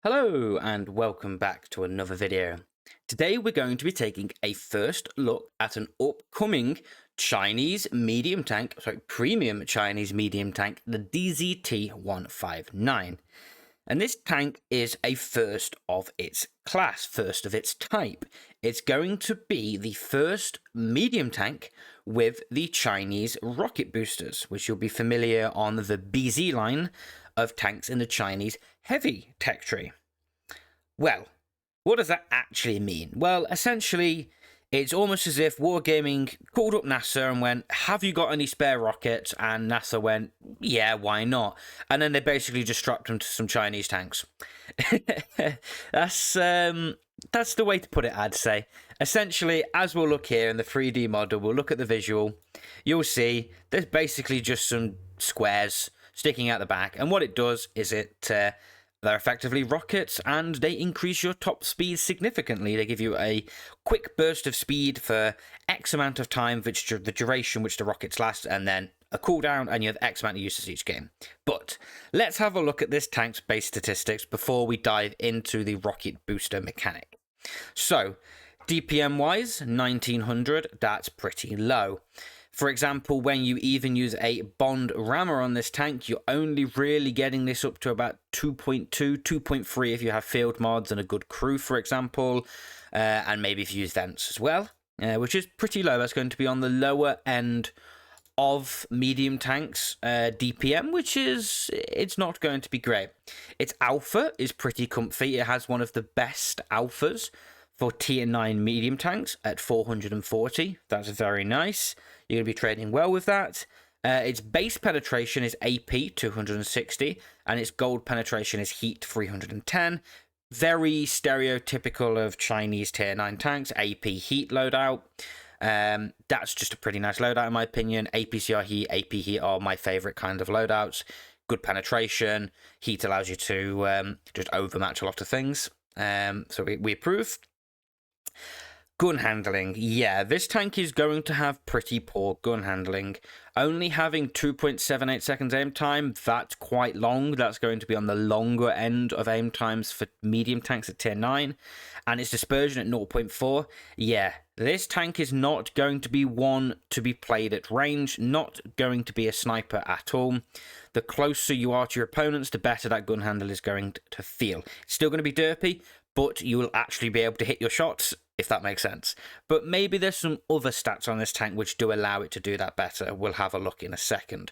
Hello and welcome back to another video. Today we're going to be taking a first look at an upcoming Chinese medium tank, premium Chinese medium tank, the DZT-159. And this tank is a first of its class, first of its type. It's going to be the first medium tank with the Chinese rocket boosters, which you'll be familiar on the BZ line of tanks in the Chinese heavy tech tree. Well, what does that actually mean? Well, essentially, it's almost as if Wargaming called up NASA and went, have you got any spare rockets? And NASA went, yeah, why not? And then they basically just strapped them to some Chinese tanks. That's the way to put it, I'd say. Essentially, as we'll look here in the 3D model, we'll look at the visual, you'll see there's basically just some squares sticking out the back, and what it does is they're effectively rockets, and they increase your top speed significantly. They give you a quick burst of speed for X amount of time, which the duration which the rockets last, and then a cooldown, and you have X amount of uses each game. But let's have a look at this tank's base statistics before we dive into the rocket booster mechanic. So, DPM wise, 1900, that's pretty low. For example, when you even use a Bond rammer on this tank, you're only really getting this up to about 2.2, 2.3 if you have field mods and a good crew, for example, and maybe if you use vents as well, which is pretty low. That's going to be on the lower end of medium tanks DPM, which is, it's not going to be great. Its alpha is pretty comfy. It has one of the best alphas for tier 9 medium tanks at 440. That's very nice. You're going to be trading well with that. Its base penetration is AP 260, and its gold penetration is heat 310. Very stereotypical of Chinese tier 9 tanks, AP heat loadout. That's just a pretty nice loadout in my opinion. APCR heat, AP heat are my favorite kind of loadouts. Good penetration. Heat allows you to just overmatch a lot of things. So we approve. Gun handling, yeah, this tank is going to have pretty poor gun handling. Only having 2.78 seconds aim time, that's quite long. That's going to be on the longer end of aim times for medium tanks at tier 9. And its dispersion at 0.4. Yeah, this tank is not going to be one to be played at range, not going to be a sniper at all. The closer you are to your opponents, the better that gun handle is going to feel. It's still going to be derpy, but you will actually be able to hit your shots, if that makes sense. But maybe there's some other stats on this tank which do allow it to do that better. We'll have a look in a second.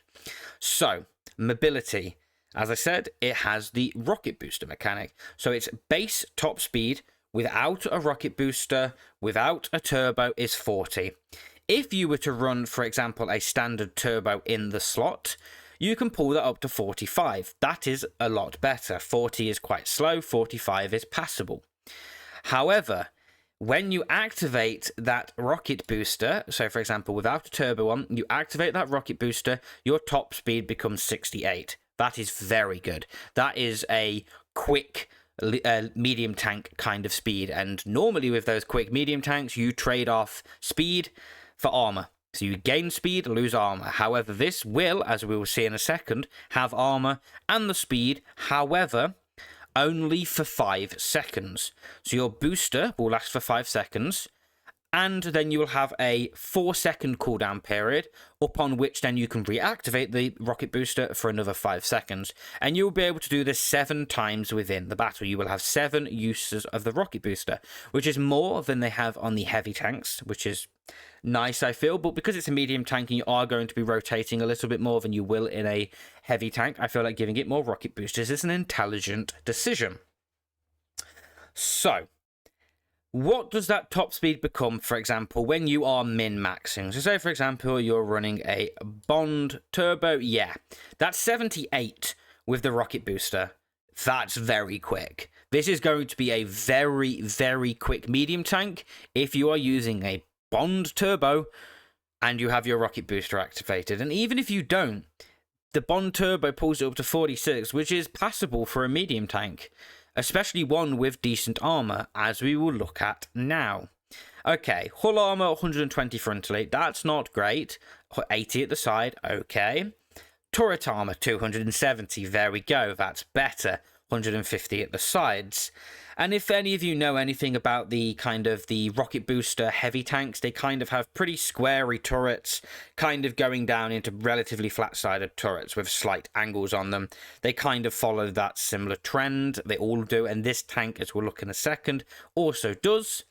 So, mobility. As I said, it has the rocket booster mechanic. So its base top speed, without a rocket booster, without a turbo, is 40. If you were to run, for example, a standard turbo in the slot, you can pull that up to 45. That is a lot better. 40 is quite slow, 45 is passable. However, when you activate that rocket booster, so for example, without a turbo on, you activate that rocket booster, your top speed becomes 68. That is very good. That is a quick medium tank kind of speed, and normally with those quick medium tanks, you trade off speed for armor. So you gain speed, lose armor. However, this will, as we will see in a second, have armor and the speed, however, only for 5 seconds. So your booster will last for 5 seconds, and then you will have a 4-second cooldown period, upon which then you can reactivate the rocket booster for another 5 seconds. And you'll be able to do this 7 times within the battle. You will have 7 uses of the rocket booster, which is more than they have on the heavy tanks, which is nice, I feel. But because it's a medium tank and you are going to be rotating a little bit more than you will in a heavy tank, I feel like giving it more rocket boosters is an intelligent decision. So, what does that top speed become, for example, when you are min-maxing? So say, for example, you're running a Bond turbo. Yeah, that's 78 with the rocket booster. That's very quick. This is going to be a very, very quick medium tank if you are using a Bond turbo and you have your rocket booster activated. And even if you don't, the Bond turbo pulls it up to 46, which is passable for a medium tank, especially one with decent armor, as we will look at now. Okay, hull armor 120 frontally, that's not great. 80 at the side, okay. Turret armor 270, there we go, that's better. 150 at the sides. And if any of you know anything about the kind of the rocket booster heavy tanks, they kind of have pretty squarey turrets, kind of going down into relatively flat-sided turrets with slight angles on them. They kind of follow that similar trend. They all do, and this tank, as we'll look in a second, also does.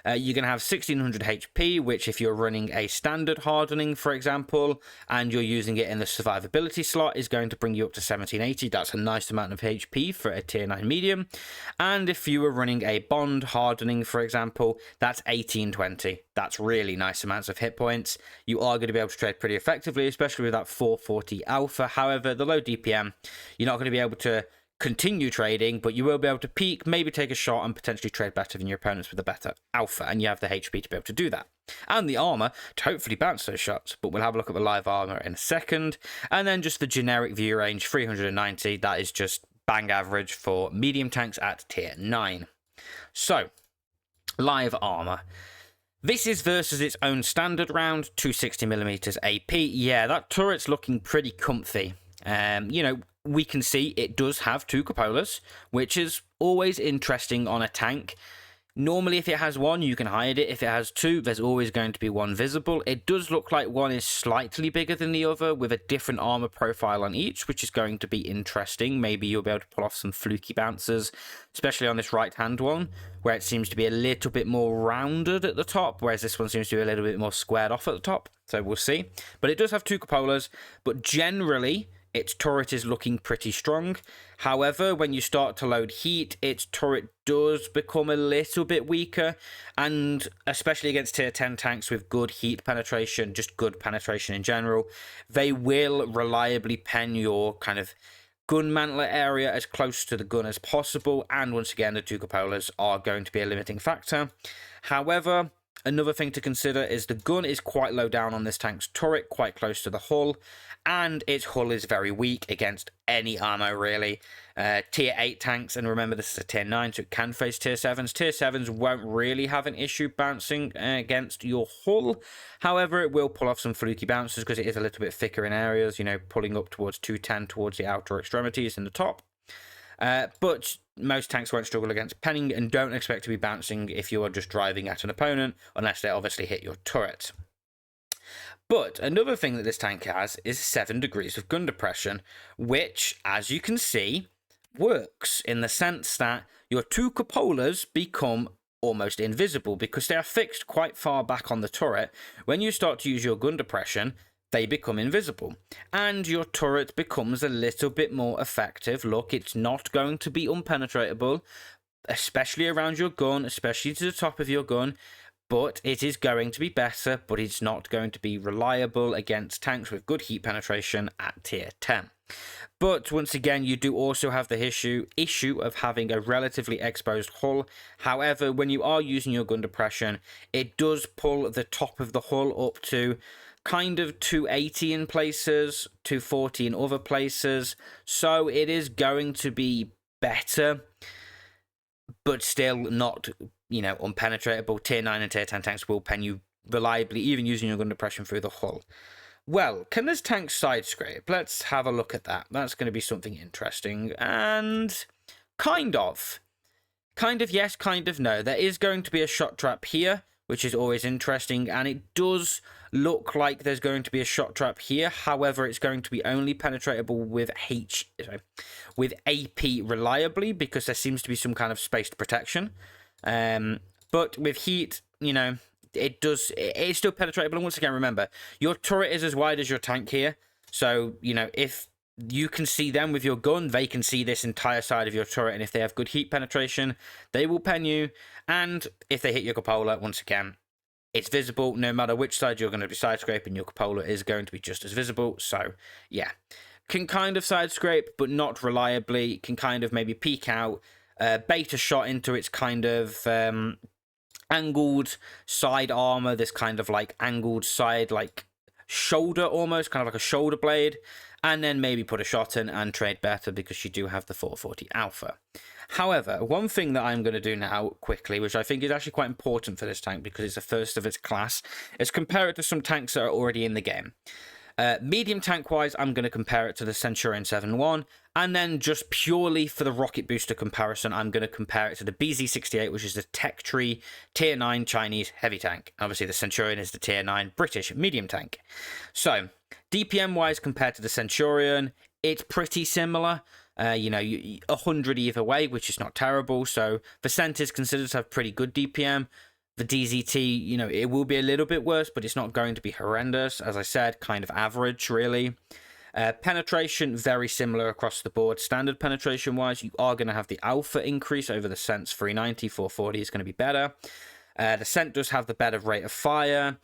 You're going to have 1600 HP, which if you're running a standard hardening, for example, and you're using it in the survivability slot, is going to bring you up to 1780. That's a nice amount of HP for a tier 9 medium. And if you were running a bond hardening, for example, that's 1820. That's really nice amounts of hit points. You are going to be able to trade pretty effectively, especially with that 440 alpha. However, the low DPM, you're not going to be able to continue trading, but you will be able to peak, maybe take a shot, and potentially trade better than your opponents with a better alpha, and you have the HP to be able to do that. And the armor to hopefully bounce those shots, but we'll have a look at the live armor in a second. And then just the generic view range, 390, that is just bang average for medium tanks at tier 9. So, live armor. This is versus its own standard round, 260mm AP. Yeah, that turret's looking pretty comfy. You know, we can see it does have 2 cupolas, which is always interesting on a tank. Normally, if it has 1, you can hide it. If it has 2, there's always going to be 1 visible. It does look like 1 is slightly bigger than the other, with a different armor profile on each, which is going to be interesting. Maybe you'll be able to pull off some fluky bounces, especially on this right-hand one, where it seems to be a little bit more rounded at the top, whereas this one seems to be a little bit more squared off at the top. So we'll see. But it does have 2 cupolas, but generally its turret is looking pretty strong. However, when you start to load heat, its turret does become a little bit weaker, and especially against tier 10 tanks with good heat penetration, just good penetration in general, they will reliably pen your kind of gun mantler area as close to the gun as possible, and once again, the 2 cupolas are going to be a limiting factor. However, another thing to consider is the gun is quite low down on this tank's turret, quite close to the hull, and its hull is very weak against any ammo, really. Tier 8 tanks, and remember this is a tier 9, so it can face tier 7s. Tier 7s won't really have an issue bouncing against your hull. However, it will pull off some fluky bounces because it is a little bit thicker in areas, you know, pulling up towards 210 towards the outer extremities in the top. But most tanks won't struggle against penning, and don't expect to be bouncing if you are just driving at an opponent, unless they obviously hit your turret. But another thing that this tank has is 7 degrees of gun depression, which, as you can see, works in the sense that your 2 cupolas become almost invisible because they are fixed quite far back on the turret. When you start to use your gun depression, they become invisible, and your turret becomes a little bit more effective. Look, it's not going to be unpenetratable, especially around your gun, especially to the top of your gun, but it is going to be better, but it's not going to be reliable against tanks with good heat penetration at tier 10. But once again, you do also have the issue of having a relatively exposed hull. However, when you are using your gun depression, it does pull the top of the hull up to kind of 280 in places, 240 in other places, so it is going to be better, but still not, you know, unpenetratable. Tier 9 and tier 10 tanks will pen you reliably, even using your gun depression through the hull. Well, can this tank side scrape? Let's have a look at that. That's going to be something interesting, and kind of yes, kind of no. There is going to be a shot trap here, which is always interesting, and it does look like there's going to be a shot trap here. However, it's going to be only penetratable with AP reliably, because there seems to be some kind of spaced protection. But with heat, you know, it's still penetratable. And once again, remember, your turret is as wide as your tank here, so, you know, if you can see them with your gun, they can see this entire side of your turret, and if they have good heat penetration, they will pen you. And if they hit your cupola, once again, it's visible. No matter which side you're going to be side scraping, your cupola is going to be just as visible. So yeah, can kind of side scrape, but not reliably. Can kind of maybe peek out, bait a shot into its kind of angled side armor, this kind of like angled side, like shoulder almost, kind of like a shoulder blade, and then maybe put a shot in and trade better because you do have the 440 alpha. However, one thing that I'm going to do now quickly, which I think is actually quite important for this tank because it's the first of its class, is compare it to some tanks that are already in the game. Medium tank wise, I'm going to compare it to the Centurion 7.1, and then just purely for the rocket booster comparison, I'm going to compare it to the BZ-68, which is the Tech Tree Tier 9 Chinese heavy tank. Obviously, the Centurion is the Tier 9 British medium tank. So, DPM wise, compared to the Centurion, it's pretty similar. 100 either way, which is not terrible. So, the Cent is considered to have pretty good DPM. The DZT, it will be a little bit worse, but it's not going to be horrendous. As I said, kind of average, really. Penetration, very similar across the board. Standard penetration-wise, you are going to have the alpha increase over the Cent's 390. 440 is going to be better. The Cent does have the better rate of fire.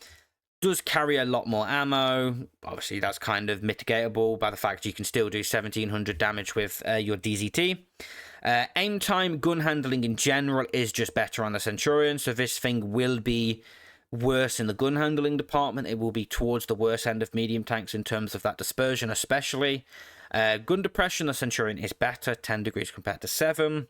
Does carry a lot more ammo. Obviously, that's kind of mitigatable by the fact you can still do 1700 damage with your DZT. Aim time, gun handling in general is just better on the Centurion, so this thing will be worse in the gun handling department. It will be towards the worst end of medium tanks in terms of that dispersion, especially. Gun depression, the Centurion is better, 10 degrees compared to 7.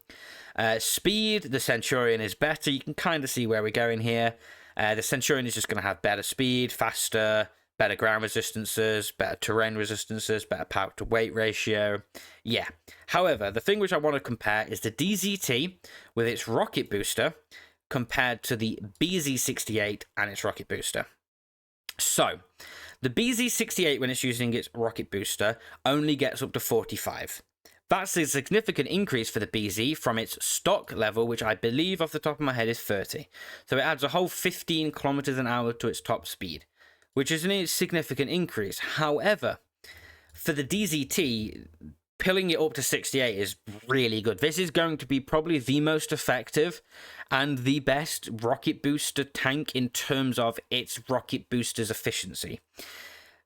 Speed, the Centurion is better. You can kind of see where we're going here. The Centurion is just going to have better speed, faster, better ground resistances, better terrain resistances, better power to weight ratio. Yeah. However, the thing which I want to compare is the DZT with its rocket booster compared to the BZ-68 and its rocket booster. So, the BZ-68, when it's using its rocket booster, only gets up to 45. That's a significant increase for the BZ from its stock level, which I believe off the top of my head is 30. So it adds a whole 15 kilometers an hour to its top speed, which is a significant increase. However, for the DZT, pilling it up to 68 is really good. This is going to be probably the most effective and the best rocket booster tank in terms of its rocket booster's efficiency.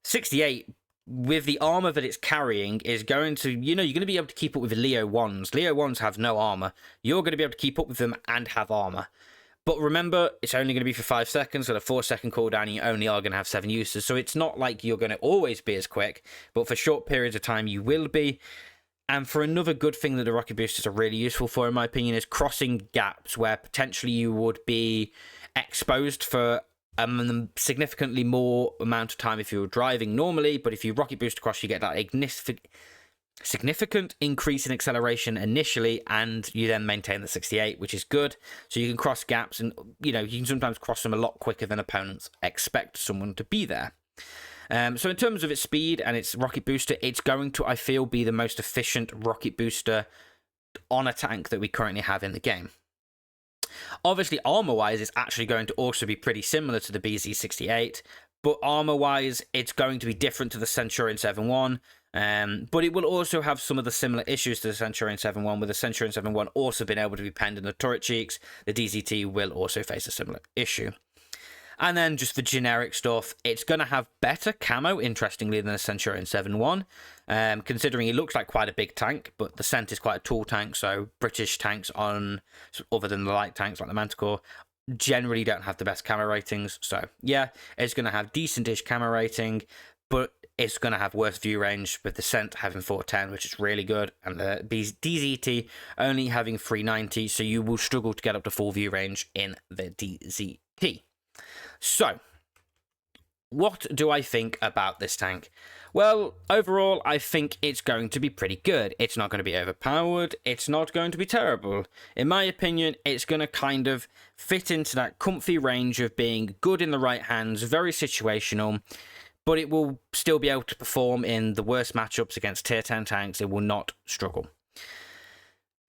68, with the armor that it's carrying, is going to, you're going to be able to keep up with the Leo 1s. Leo 1s have no armor. You're going to be able to keep up with them and have armor. But remember, it's only going to be for 5 seconds, so a 4-second cooldown, and you only are going to have 7 uses. So it's not like you're going to always be as quick, but for short periods of time, you will be. And for another good thing that the rocket boosters are really useful for, in my opinion, is crossing gaps where potentially you would be exposed for a significantly more amount of time if you were driving normally. But if you rocket boost across, you get that significant increase in acceleration initially, and you then maintain the 68, which is good. So you can cross gaps, and you can sometimes cross them a lot quicker than opponents expect someone to be there. So in terms of its speed and its rocket booster, it's going to, I feel, be the most efficient rocket booster on a tank that we currently have in the game. Obviously, armor-wise, it's actually going to also be pretty similar to the BZ-68, but armor-wise, it's going to be different to the Centurion 7.1, but it will also have some of the similar issues to the Centurion 7.1, with the Centurion 7.1 also being able to be penned in the turret cheeks. The DZT will also face a similar issue. And then just the generic stuff, it's going to have better camo, interestingly, than the Centurion 7.1, considering it looks like quite a big tank, but the Cent is quite a tall tank, so British tanks, other than the light tanks like the Manticore, generally don't have the best camo ratings. So yeah, it's going to have decent-ish camo rating, but it's going to have worse view range, with the Cent having 410, which is really good, and the DZT only having 390, so you will struggle to get up to full view range in the DZT. So, what do I think about this tank? Well, overall, I think it's going to be pretty good. It's not going to be overpowered. It's not going to be terrible. In my opinion, it's going to kind of fit into that comfy range of being good in the right hands, very situational, but it will still be able to perform in the worst matchups against tier 10 tanks. It will not struggle.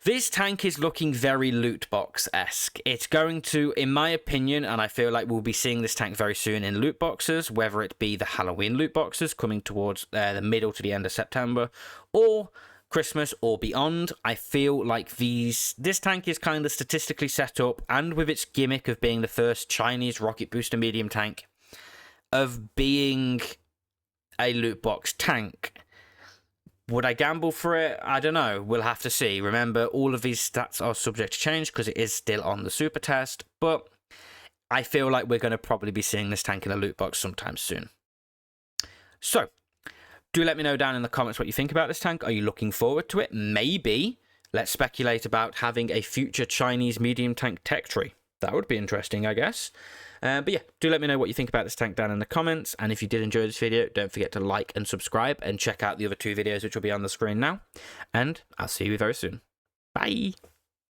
This tank is looking very loot box-esque. It's going to, in my opinion, and I feel like we'll be seeing this tank very soon in loot boxes, whether it be the Halloween loot boxes coming towards the middle to the end of September, or Christmas or beyond. I feel like this tank is kind of statistically set up, and with its gimmick of being the first Chinese rocket booster medium tank, of being a loot box tank. Would I gamble for it? I don't know. We'll have to see. Remember, all of these stats are subject to change because it is still on the Supertest, but I feel like we're going to probably be seeing this tank in a loot box sometime soon. So, do let me know down in the comments what you think about this tank. Are you looking forward to it? Maybe let's speculate about having a future Chinese medium tank tech tree. That would be interesting, I guess. But yeah, do let me know what you think about this tank down in the comments. And if you did enjoy this video, don't forget to like and subscribe and check out the other 2 videos which will be on the screen now. And I'll see you very soon. Bye.